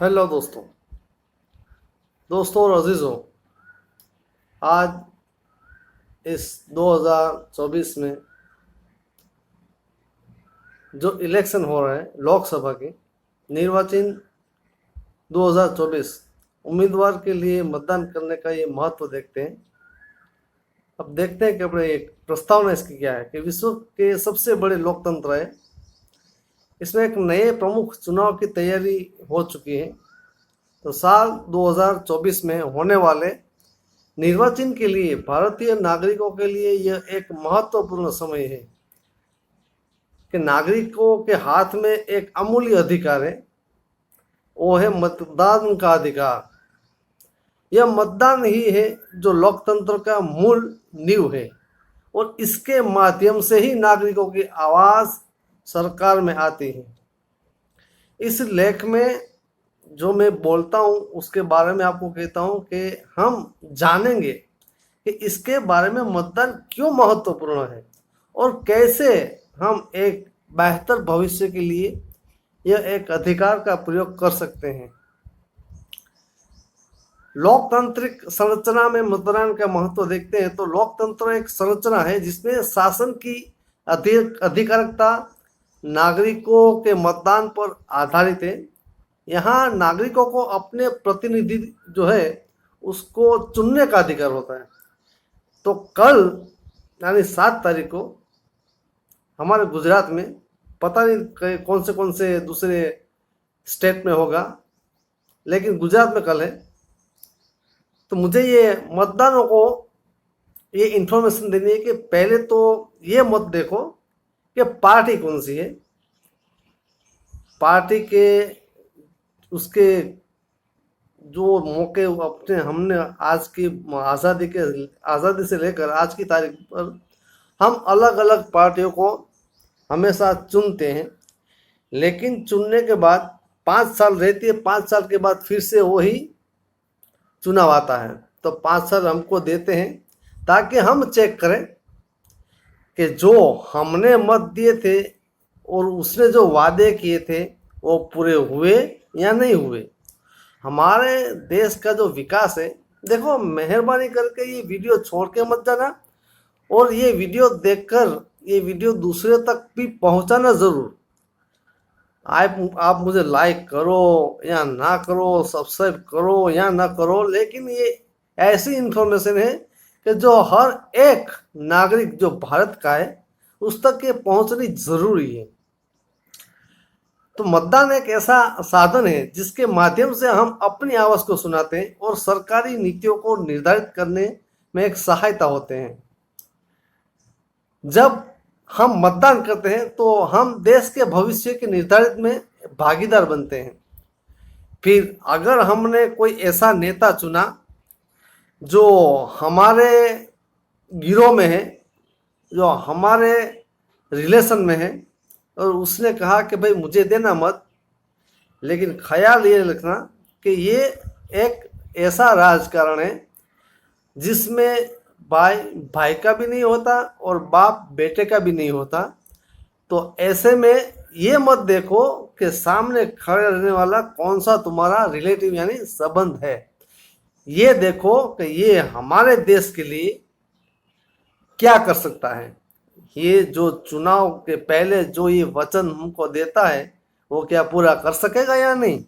Hello दोस्तों और अजीज़ों। आज इस 2024 में जो इलेक्शन हो रहे हैं लोकसभा के निर्वाचन 2024 उम्मीदवार के लिए मतदान करने का ये महत्व देखते हैं। अब देखते हैं कि अपने एक प्रस्तावना इसकी क्या है कि विश्व के सबसे बड़े लोकतंत्र है, इसमें एक नए प्रमुख चुनाव की तैयारी हो चुकी है। तो साल 2024 में होने वाले निर्वाचन के लिए भारतीय नागरिकों के लिए यह एक महत्वपूर्ण समय है कि नागरिकों के हाथ में एक अमूल्य अधिकार है, वो है मतदान का अधिकार। यह मतदान ही है जो लोकतंत्र का मूल नींव है और इसके माध्यम से ही नागरिकों की आवाज़ सरकार में आती है। इस लेख में जो मैं बोलता हूँ उसके बारे में आपको कहता हूँ कि हम जानेंगे कि इसके बारे में मतदान क्यों महत्वपूर्ण है और कैसे हम एक बेहतर भविष्य के लिए यह एक अधिकार का प्रयोग कर सकते हैं। लोकतांत्रिक संरचना में मतदान का महत्व देखते हैं तो लोकतंत्र एक संरचना है जिसमें शासन की अधिकारिकता नागरिकों के मतदान पर आधारित है। यहाँ नागरिकों को अपने प्रतिनिधि जो है उसको चुनने का अधिकार होता है। तो कल यानी 7 तारीख को हमारे गुजरात में, पता नहीं कौन से दूसरे स्टेट में होगा, लेकिन गुजरात में कल है। तो मुझे ये मतदानों को ये इन्फॉर्मेशन देनी है कि पहले तो ये मत देखो कि पार्टी कौन सी है, पार्टी के उसके जो मौके अपने हमने आज की आज़ादी से लेकर आज की तारीख पर हम अलग अलग पार्टियों को हमेशा चुनते हैं, लेकिन चुनने के बाद 5 साल रहती है, 5 साल के बाद फिर से वही चुनाव आता है। तो 5 साल हमको देते हैं ताकि हम चेक करें कि जो हमने मत दिए थे और उसने जो वादे किए थे वो पूरे हुए या नहीं हुए। हमारे देश का जो विकास है, देखो मेहरबानी करके ये वीडियो छोड़ के मत जाना और ये वीडियो देखकर ये वीडियो दूसरे तक भी पहुंचाना ज़रूर। आप मुझे लाइक करो या ना करो, सब्सक्राइब करो या ना करो, लेकिन ये ऐसी इन्फॉर्मेशन है कि जो हर एक नागरिक जो भारत का है उस तक ये पहुंचनी ज़रूरी है। तो मतदान एक ऐसा साधन है जिसके माध्यम से हम अपनी आवाज़ को सुनाते हैं और सरकारी नीतियों को निर्धारित करने में एक सहायता होते हैं। जब हम मतदान करते हैं तो हम देश के भविष्य के निर्धारित में भागीदार बनते हैं। फिर अगर हमने कोई ऐसा नेता चुना जो हमारे गिरोह में है, जो हमारे रिलेशन में है, और उसने कहा कि भाई मुझे देना मत, लेकिन ख्याल ये रखना कि ये एक ऐसा राजकारण है जिसमें भाई का भी नहीं होता और बाप बेटे का भी नहीं होता। तो ऐसे में ये मत देखो कि सामने खड़े रहने वाला कौन सा तुम्हारा रिलेटिव यानी संबंध है, ये देखो कि ये हमारे देश के लिए क्या कर सकता है। ये जो चुनाव के पहले जो ये वचन हमको देता है वो क्या पूरा कर सकेगा या नहीं,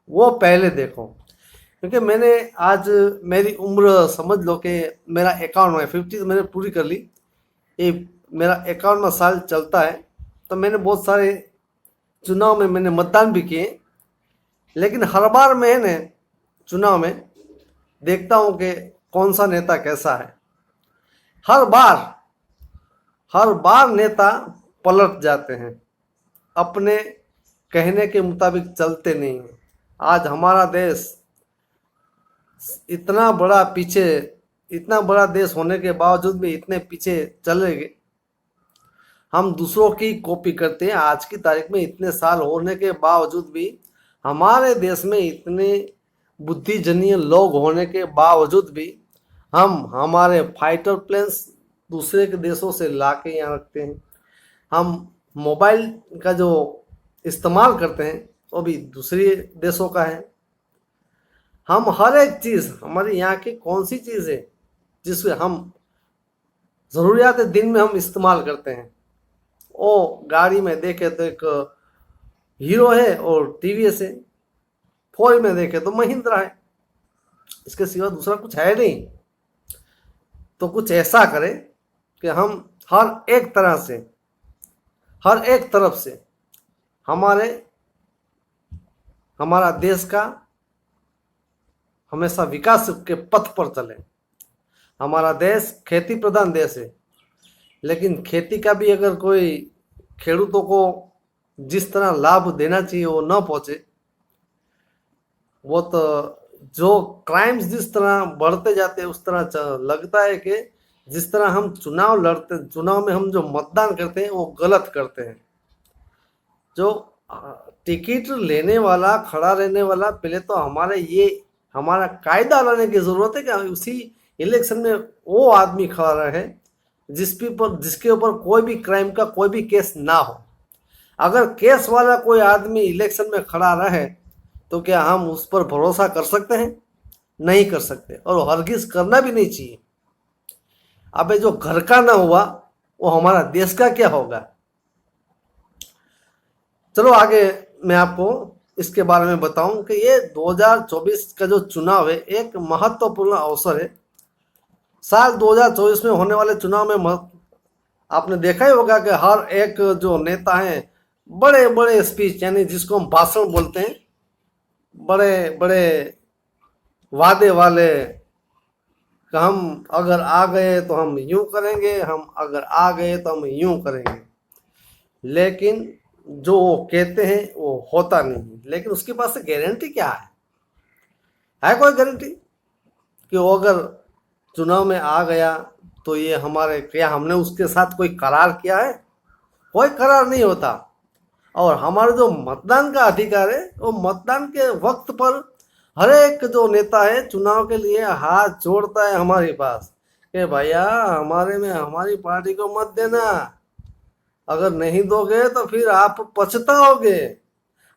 वो पहले देखो। क्योंकि मैंने आज मेरी उम्र समझ लो कि मेरा 51 50 मैंने पूरी कर ली, ये मेरा 51वां साल चलता है। तो मैंने बहुत सारे चुनाव में मैंने मतदान भी किए, लेकिन हर बार मैंने चुनाव में देखता हूँ कि कौन सा नेता कैसा है। हर बार नेता पलट जाते हैं, अपने कहने के मुताबिक चलते नहीं हैं। आज हमारा देश इतना बड़ा देश होने के बावजूद भी इतने पीछे चले गए। हम दूसरों की कॉपी करते हैं। आज की तारीख में इतने साल होने के बावजूद भी हमारे देश में इतने बुद्धिजन्य लोग होने के बावजूद भी हम हमारे फाइटर प्लेन्स दूसरे के देशों से ला के यहाँ रखते हैं। हम मोबाइल का जो इस्तेमाल करते हैं वो भी दूसरे देशों का है। हम हर एक चीज़, हमारी यहाँ की कौन सी चीज़ है जिससे हम ज़रूरियात दिन में हम इस्तेमाल करते हैं। ओ गाड़ी में देखे तो एक हीरो है और टीवीएस है, फोर में देखे तो महिंद्रा है, इसके सिवा दूसरा कुछ है नहीं। तो कुछ ऐसा करें कि हम हर एक तरह से, हर एक तरफ से हमारा देश का हमेशा विकास के पथ पर चले। हमारा देश खेती प्रधान देश है, लेकिन खेती का भी अगर कोई खेडूतों को जिस तरह लाभ देना चाहिए वो न पहुंचे, वो तो जो क्राइम्स जिस तरह बढ़ते जाते हैं उस तरह लगता है कि जिस तरह हम चुनाव में हम जो मतदान करते हैं वो गलत करते हैं। जो टिकट लेने वाला, खड़ा रहने वाला, पहले तो हमारा कायदा लाने की जरूरत है कि उसी इलेक्शन में वो आदमी खड़ा रहे जिसके ऊपर कोई भी क्राइम का कोई भी केस ना हो। अगर केस वाला कोई आदमी इलेक्शन में खड़ा रहे तो क्या हम उस पर भरोसा कर सकते हैं? नहीं कर सकते, और हरगिज करना भी नहीं चाहिए। अबे जो घर का ना हुआ वो हमारा देश का क्या होगा। चलो आगे मैं आपको इसके बारे में बताऊं कि ये 2024 का जो चुनाव है एक महत्वपूर्ण अवसर है। साल 2024 में होने वाले चुनाव में आपने देखा ही होगा कि हर एक जो नेता हैं बड़े बड़े स्पीच, यानी जिसको हम भाषण बोलते हैं, बड़े बड़े वादे वाले कि हम अगर आ गए तो हम यूं करेंगे, हम अगर आ गए तो हम यूं करेंगे, लेकिन जो वो कहते हैं वो होता नहीं। लेकिन उसके पास गारंटी क्या है कोई गारंटी कि वो अगर चुनाव में आ गया तो ये हमने उसके साथ कोई करार किया है? कोई करार नहीं होता। और हमारा जो मतदान का अधिकार है वो मतदान के वक्त पर हर एक जो नेता है चुनाव के लिए हाथ जोड़ता है हमारे पास कि भैया हमारी पार्टी को मत देना, अगर नहीं दोगे तो फिर आप पछताओगे।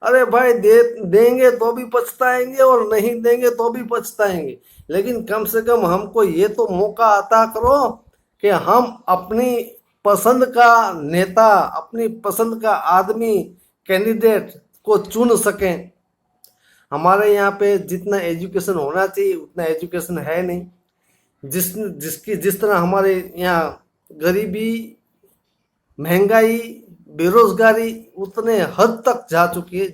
अरे भाई देंगे तो भी पछताएंगे और नहीं देंगे तो भी पछताएंगे, लेकिन कम से कम हमको ये तो मौका अता करो कि हम अपनी पसंद का नेता, अपनी पसंद का आदमी, कैंडिडेट को चुन सकें। हमारे यहाँ पे जितना एजुकेशन होना चाहिए उतना एजुकेशन है नहीं। जिस तरह हमारे यहाँ गरीबी, महंगाई, बेरोजगारी उतने हद तक जा चुकी है,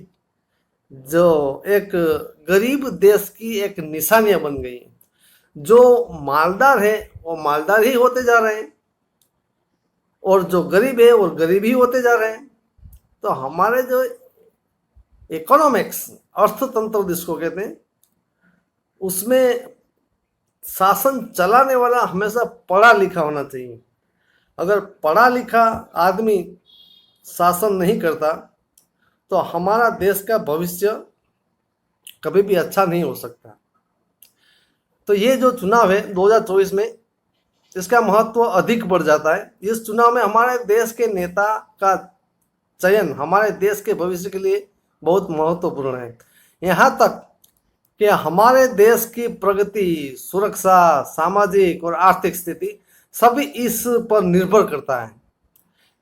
जो एक गरीब देश की एक निशानियां बन गई। जो मालदार है वो मालदार ही होते जा रहे हैं और जो गरीब है वो गरीब ही होते जा रहे हैं। तो हमारे जो इकोनॉमिक्स, अर्थतंत्र जिसको कहते हैं, उसमें शासन चलाने वाला हमेशा पढ़ा लिखा होना चाहिए। अगर पढ़ा लिखा आदमी शासन नहीं करता तो हमारा देश का भविष्य कभी भी अच्छा नहीं हो सकता। तो ये जो चुनाव है 2024 में, इसका महत्व अधिक बढ़ जाता है। इस चुनाव में हमारे देश के नेता का चयन हमारे देश के भविष्य के लिए बहुत महत्वपूर्ण है। यहाँ तक कि हमारे देश की प्रगति, सुरक्षा, सामाजिक और आर्थिक स्थिति सभी इस पर निर्भर करता है।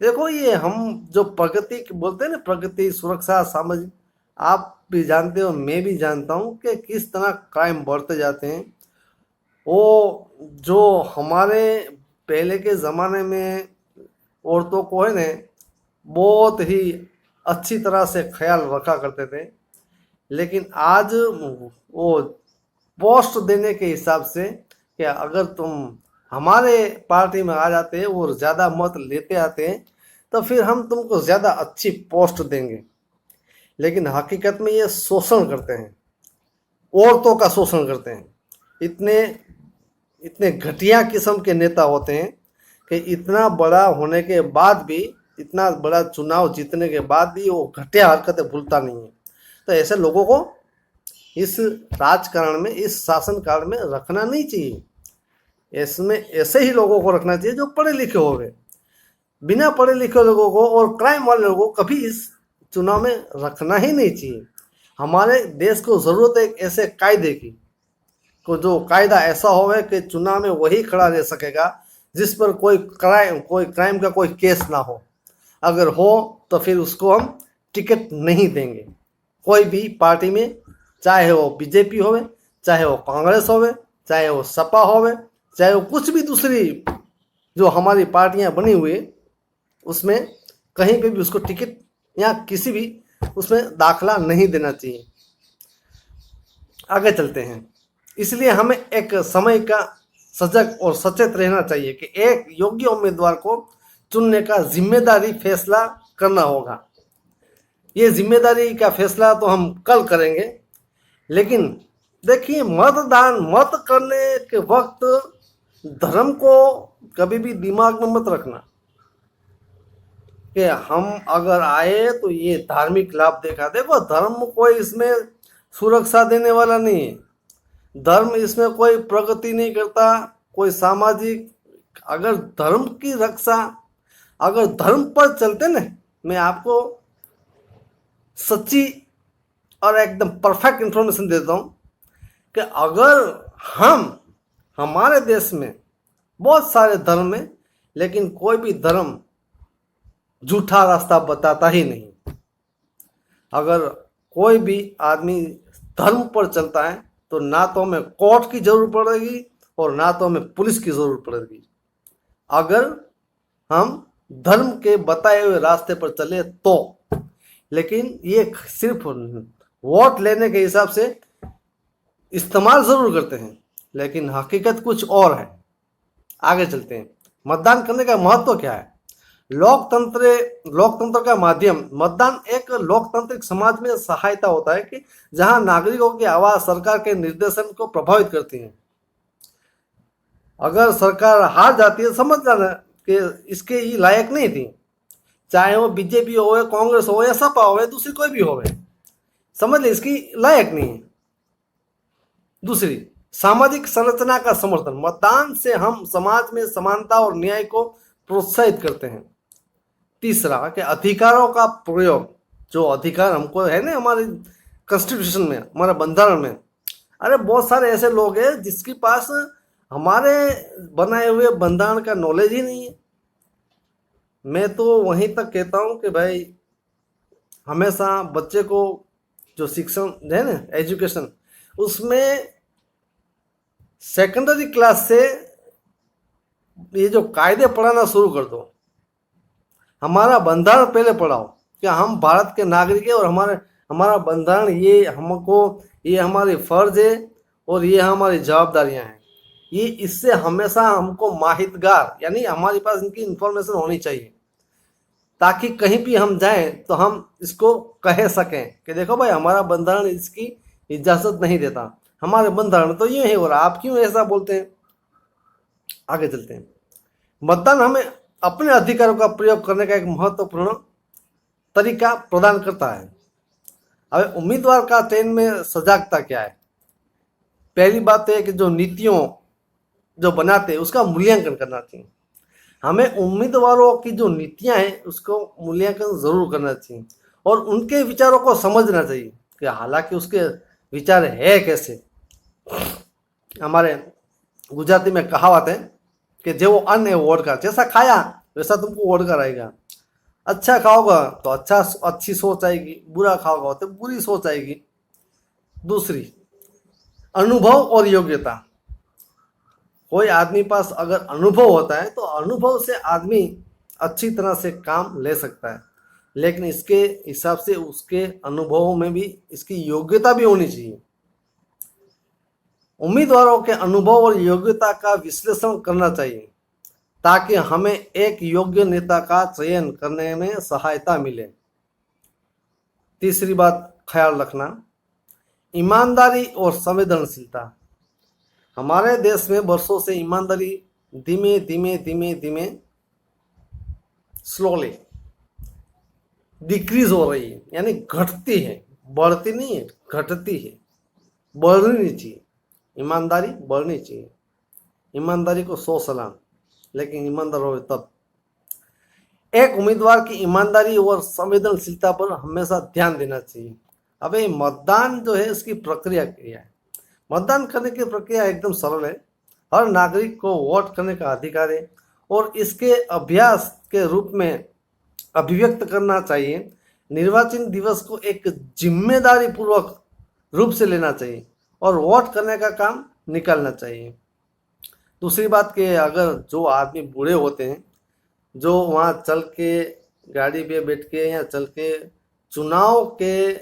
देखो, ये हम जो प्रगति बोलते हैं ना, प्रगति, सुरक्षा, सामाजिक, आप भी जानते हो, मैं भी जानता हूँ कि किस तरह क्राइम बढ़ते जाते हैं। वो जो हमारे पहले के ज़माने में औरतों को है न बहुत ही अच्छी तरह से ख्याल रखा करते थे, लेकिन आज वो पोस्ट देने के हिसाब से कि अगर तुम हमारे पार्टी में आ जाते हैं और ज़्यादा मत लेते आते हैं तो फिर हम तुमको ज़्यादा अच्छी पोस्ट देंगे। लेकिन हकीकत में ये शोषण करते हैं, औरतों का शोषण करते हैं। इतने घटिया किस्म के नेता होते हैं कि इतना बड़ा होने के बाद भी, इतना बड़ा चुनाव जीतने के बाद भी वो घटिया हरकतें भूलता नहीं है। तो ऐसे लोगों को इस राजकारण में, इस शासन काल में रखना नहीं चाहिए। इसमें ऐसे ही लोगों को रखना चाहिए जो पढ़े लिखे हो गए। बिना पढ़े लिखे लोगों को और क्राइम वाले लोगों को कभी इस चुनाव में रखना ही नहीं चाहिए। हमारे देश को ज़रूरत है एक ऐसे कायदे की को जो कायदा ऐसा होवे कि चुनाव में वही खड़ा रह सकेगा जिस पर कोई क्राइम का कोई केस ना हो। अगर हो तो फिर उसको हम टिकट नहीं देंगे। कोई भी पार्टी में, चाहे वो बीजेपी होवे, चाहे वो कांग्रेस होवे, चाहे वो सपा होवे, चाहे वो कुछ भी दूसरी जो हमारी पार्टियां बनी हुई, उसमें कहीं पे भी उसको टिकट या किसी भी उसमें दाखला नहीं देना चाहिए। आगे चलते हैं। इसलिए हमें एक समय का सजग और सचेत रहना चाहिए कि एक योग्य उम्मीदवार को चुनने का जिम्मेदारी फैसला करना होगा। ये जिम्मेदारी का फैसला तो हम कल करेंगे, लेकिन देखिए, मत करने के वक्त धर्म को कभी भी दिमाग में मत रखना कि हम अगर आए तो ये धार्मिक लाभ देखा। देखो, धर्म कोई इसमें सुरक्षा देने वाला नहीं है। धर्म इसमें कोई प्रगति नहीं करता, कोई सामाजिक। अगर धर्म की रक्षा, अगर धर्म पर चलते ना, मैं आपको सच्ची और एकदम परफेक्ट इंफॉर्मेशन देता हूँ कि अगर हमारे देश में बहुत सारे धर्म हैं, लेकिन कोई भी धर्म झूठा रास्ता बताता ही नहीं। अगर कोई भी आदमी धर्म पर चलता है तो ना तो हमें कोर्ट की जरूरत पड़ेगी और ना तो हमें पुलिस की जरूरत पड़ेगी, अगर हम धर्म के बताए हुए रास्ते पर चले तो। लेकिन ये सिर्फ वोट लेने के हिसाब से इस्तेमाल जरूर करते हैं, लेकिन हकीकत कुछ और है। आगे चलते हैं। मतदान करने का महत्व क्या है? लोकतंत्र का माध्यम मतदान एक लोकतांत्रिक समाज में सहायता होता है कि जहां नागरिकों की आवाज सरकार के निर्देशन को प्रभावित करती है। अगर सरकार हार जाती है, समझ जाना कि इसके ये लायक नहीं थी, चाहे वो बीजेपी हो, कांग्रेस हो या सपा हो, दूसरी कोई भी हो, समझ ले इसकी लायक नहीं है। दूसरी, सामाजिक संरचना का समर्थन। मतदान से हम समाज में समानता और न्याय को प्रोत्साहित करते हैं। तीसरा, कि अधिकारों का प्रयोग। जो अधिकार हमको है ना हमारे कॉन्स्टिट्यूशन में, हमारे बंधारण में, अरे बहुत सारे ऐसे लोग हैं जिसके पास हमारे बनाए हुए बंधारण का नॉलेज ही नहीं है। मैं तो वहीं तक कहता हूँ कि भाई हमेशा बच्चे को जो शिक्षण है ना, एजुकेशन, उसमें सेकेंडरी क्लास से ये जो कायदे पढ़ाना शुरू कर दो। हमारा बंधारण पहले पढ़ाओ कि हम भारत के नागरिक हैं और हमारा बंधारण ये हमारी फर्ज है और ये हमारी जवाबदारियां हैं। ये इससे हमेशा हमको माहितगार, यानी हमारे पास इनकी इंफॉर्मेशन होनी चाहिए, ताकि कहीं भी हम जाएं तो हम इसको कह सकें कि देखो भाई, हमारा बंधारण इसकी इजाजत नहीं देता, हमारे बंधारण तो ये है और आप क्यों ऐसा बोलते हैं। आगे चलते हैं। मतदान हमें अपने अधिकारों का प्रयोग करने का एक महत्वपूर्ण तरीका प्रदान करता है। अब उम्मीदवार का चयन में सजागता क्या है? पहली बात तो है कि जो नीतियों जो बनाते हैं उसका मूल्यांकन करना चाहिए। हमें उम्मीदवारों की जो नीतियां हैं उसको मूल्यांकन जरूर करना चाहिए और उनके विचारों को समझना चाहिए कि हालांकि उसके विचार है कैसे। हमारे गुजराती में कहावत है कि जो अन्न है वो ओढ़कर, जैसा खाया वैसा तुमको ओढ़कर आएगा। अच्छा खाओगा तो अच्छी सोच आएगी, बुरा खाओगा तो बुरी सोच आएगी। दूसरी, अनुभव और योग्यता। कोई आदमी पास अगर अनुभव होता है तो अनुभव से आदमी अच्छी तरह से काम ले सकता है, लेकिन इसके हिसाब से उसके अनुभवों में भी इसकी योग्यता भी होनी चाहिए। उम्मीदवारों के अनुभव और योग्यता का विश्लेषण करना चाहिए ताकि हमें एक योग्य नेता का चयन करने में सहायता मिले। तीसरी बात ख्याल रखना, ईमानदारी और संवेदनशीलता। हमारे देश में वर्षों से ईमानदारी धीमे धीमे स्लोली डिक्रीज हो रही है, यानी घटती है, बढ़ती नहीं है, घटती है। बढ़नी चाहिए, ईमानदारी बढ़नी चाहिए। ईमानदारी को 100 सलाम, लेकिन ईमानदार हो तब। एक उम्मीदवार की ईमानदारी और संवेदनशीलता पर हमेशा ध्यान देना चाहिए। अब ये मतदान जो है इसकी प्रक्रिया क्या है? मतदान करने की प्रक्रिया एकदम सरल है। हर नागरिक को वोट करने का अधिकार है और इसके अभ्यास के रूप में अभिव्यक्त करना चाहिए। निर्वाचन दिवस को एक जिम्मेदारी पूर्वक रूप से लेना चाहिए और वोट करने का काम निकालना चाहिए। दूसरी बात कि अगर जो आदमी बूढ़े होते हैं, जो वहाँ चल के गाड़ी पे बैठ के या चल के चुनाव के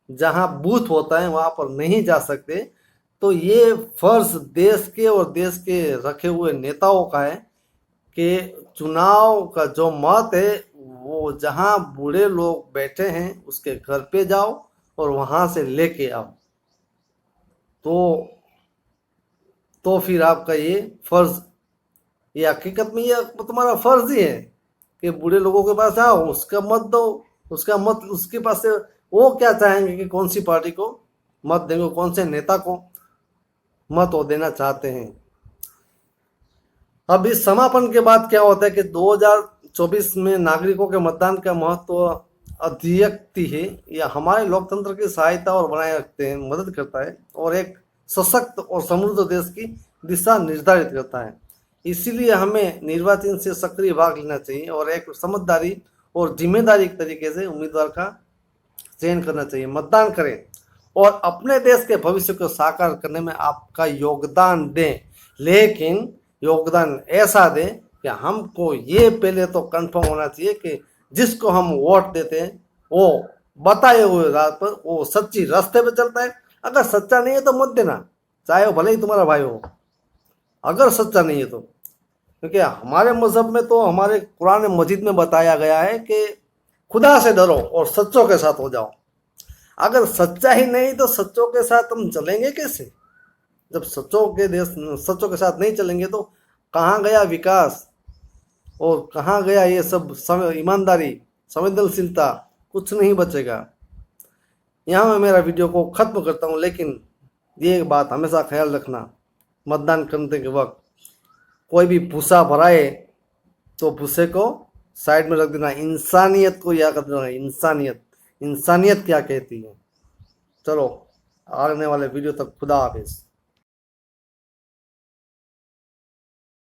जहाँ बूथ होता है वहाँ पर नहीं जा सकते, तो ये फर्ज देश के और देश के रखे हुए नेताओं का है कि चुनाव का जो मत है वो जहाँ बूढ़े लोग बैठे हैं उसके घर पे जाओ और वहाँ से लेके आओ। तो फिर आपका ये फर्ज, ये हकीकत में ये तुम्हारा फर्ज ही है कि बूढ़े लोगों के पास जाओ, उसका मत दो, उसका मत उसके पास से वो क्या चाहेंगे कि कौन सी पार्टी को मत देंगे, कौन से नेता को मत वो देना चाहते हैं। अब इस समापन के बाद क्या होता है कि 2024 में नागरिकों के मतदान का महत्व अध्यक्ति है। यह हमारे लोकतंत्र की सहायता और बनाए रखते हैं, मदद करता है और एक सशक्त और समृद्ध देश की दिशा निर्धारित करता है। इसीलिए हमें निर्वाचन से सक्रिय भाग लेना चाहिए और एक समझदारी और जिम्मेदारी तरीके से उम्मीदवार का चयन करना चाहिए। मतदान करें और अपने देश के भविष्य को साकार करने में आपका योगदान दें, लेकिन योगदान ऐसा दें कि हमको ये पहले तो कंफर्म होना चाहिए कि जिसको हम वोट देते हैं वो बताए हुए राह पर वो सच्ची रास्ते पे चलता है। अगर सच्चा नहीं है तो मत देना, चाहे वो भले ही तुम्हारा भाई हो, अगर सच्चा नहीं है तो। क्योंकि हमारे मजहब में तो, हमारे कुरान मजीद में बताया गया है कि खुदा से डरो और सच्चों के साथ हो जाओ। अगर सच्चा ही नहीं तो सच्चों के साथ हम चलेंगे कैसे? जब सच्चों के साथ नहीं चलेंगे तो कहाँ गया विकास और कहाँ गया ये सब ईमानदारी, संवेदनशीलता, कुछ नहीं बचेगा। यहाँ मैं मेरा वीडियो को ख़त्म करता हूँ, लेकिन ये बात हमेशा ख्याल रखना, मतदान करने के वक्त कोई भी भूसा भराए तो भूसे को साइड में रख देना। इंसानियत को याद रखना, इंसानियत क्या कहती है। चलो आने वाले वीडियो तक खुदा हाफिज़।